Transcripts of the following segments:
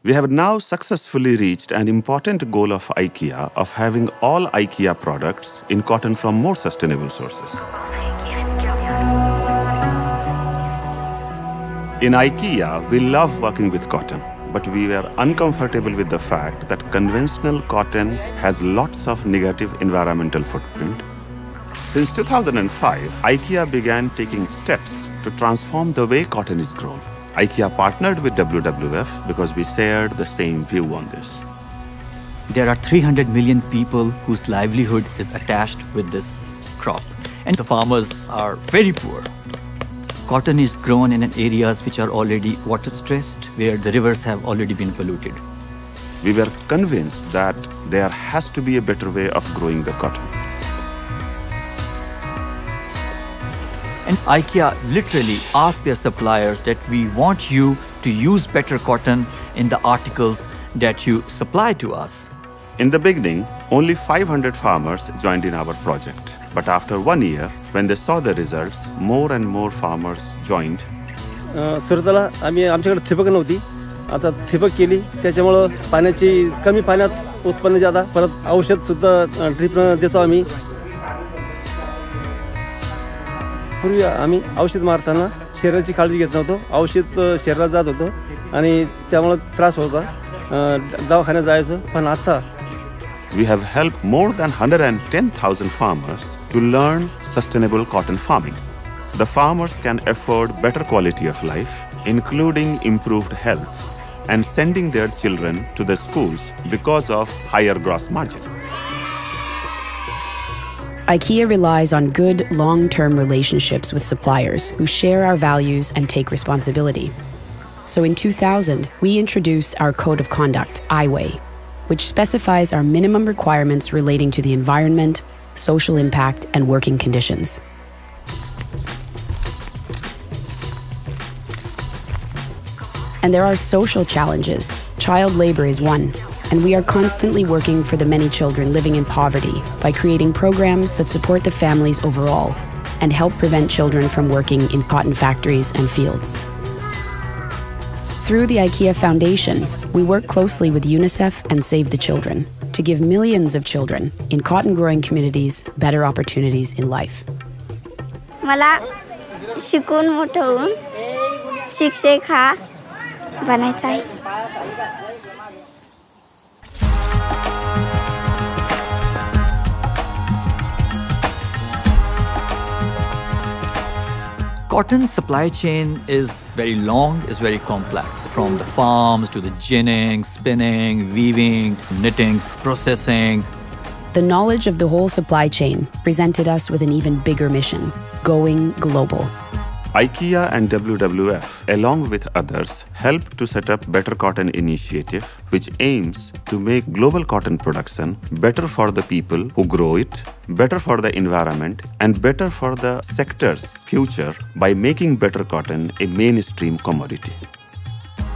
We have now successfully reached an important goal of IKEA of having all IKEA products in cotton from more sustainable sources. In IKEA, we love working with cotton, but we were uncomfortable with the fact that conventional cotton has lots of negative environmental footprint. Since 2005, IKEA began taking steps to transform the way cotton is grown. IKEA partnered with WWF because we shared the same view on this. There are 300 million people whose livelihood is attached with this crop, and the farmers are very poor. Cotton is grown in areas which are already water stressed, where the rivers have already been polluted. We were convinced that there has to be a better way of growing the cotton. And IKEA literally asked their suppliers that we want you to use better cotton in the articles that you supply to us. In the beginning, only 500 farmers joined in our project. But after 1 year, when they saw the results, more and more farmers joined. सुरुवातीला आम्ही आमच्याकडे ठिबक नव्हती. आता ठिबक केली, त्याच्यामुळे पाण्याची कमी पाण्यात उत्पन्न जादा. परत औषध सुद्धा ड्रिपने देतो आम्ही. पूर्वी आम्ही औषध मारताना शरीराची काळजी घेत नव्हतो. औषध शरीरात जात होतं आणि त्यामुळे त्रास होता. दवाखान्यात जायचं. पण आता we have helped more than 110,000 farmers to learn sustainable cotton farming. The farmers can afford better quality of life, including improved health, and sending their children to the schools because of higher gross margin. IKEA relies on good, long-term relationships with suppliers who share our values and take responsibility. So in 2000, we introduced our Code of Conduct, IWay, which specifies our minimum requirements relating to the environment, social impact, and working conditions. And there are social challenges. Child labor is one, and we are constantly working for the many children living in poverty by creating programs that support the families overall and help prevent children from working in cotton factories and fields. Through the IKEA Foundation, we work closely with UNICEF and Save the Children to give millions of children in cotton-growing communities better opportunities in life. मला शिकून मोठं होऊन शिक्षक हा बनायचा आहे. Cotton supply chain is very long, is very complex. From the farms to the ginning, spinning, weaving, knitting, processing. The knowledge of the whole supply chain presented us with an even bigger mission, going global. IKEA and WWF, along with others, helped to set up Better Cotton Initiative, which aims to make global cotton production better for the people who grow it, better for the environment, and better for the sector's future by making better cotton a mainstream commodity.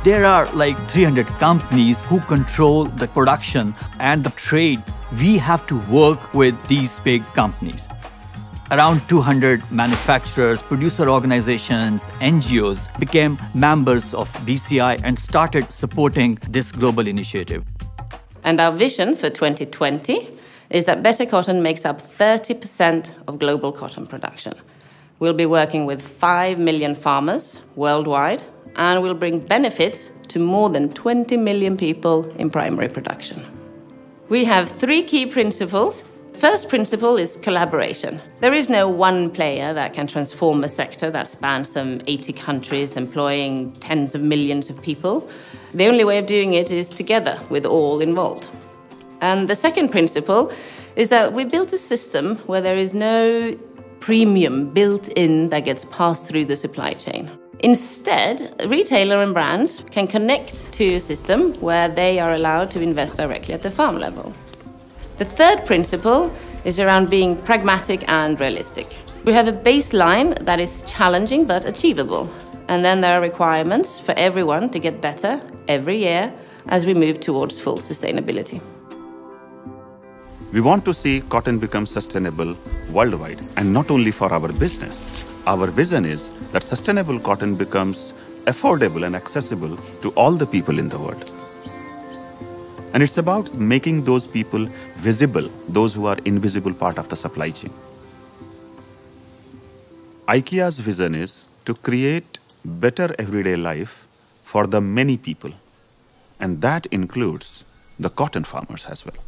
There are like 300 companies who control the production and the trade. We have to work with these big companies. Around 200 manufacturers, producer organizations, NGOs became members of BCI and started supporting this global initiative. And our vision for 2020 is that Better Cotton makes up 30% of global cotton production. We'll be working with 5 million farmers worldwide, and we'll bring benefits to more than 20 million people in primary production. We have 3 key principles. First principle is collaboration. There is no one player that can transform a sector that spans some 80 countries, employing tens of millions of people. The only way of doing it is together with all involved. And the second principle is that we built a system where there is no premium built in that gets passed through the supply chain. Instead, a retailer and brands can connect to a system where they are allowed to invest directly at the farm level. The third principle is around being pragmatic and realistic. We have a baseline that is challenging but achievable. And then there are requirements for everyone to get better every year as we move towards full sustainability. We want to see cotton become sustainable worldwide, and not only for our business. Our vision is that sustainable cotton becomes affordable and accessible to all the people in the world. And it's about making those people visible, those who are invisible part of the supply chain. IKEA's vision is to create better everyday life for the many people, and that includes the cotton farmers as well.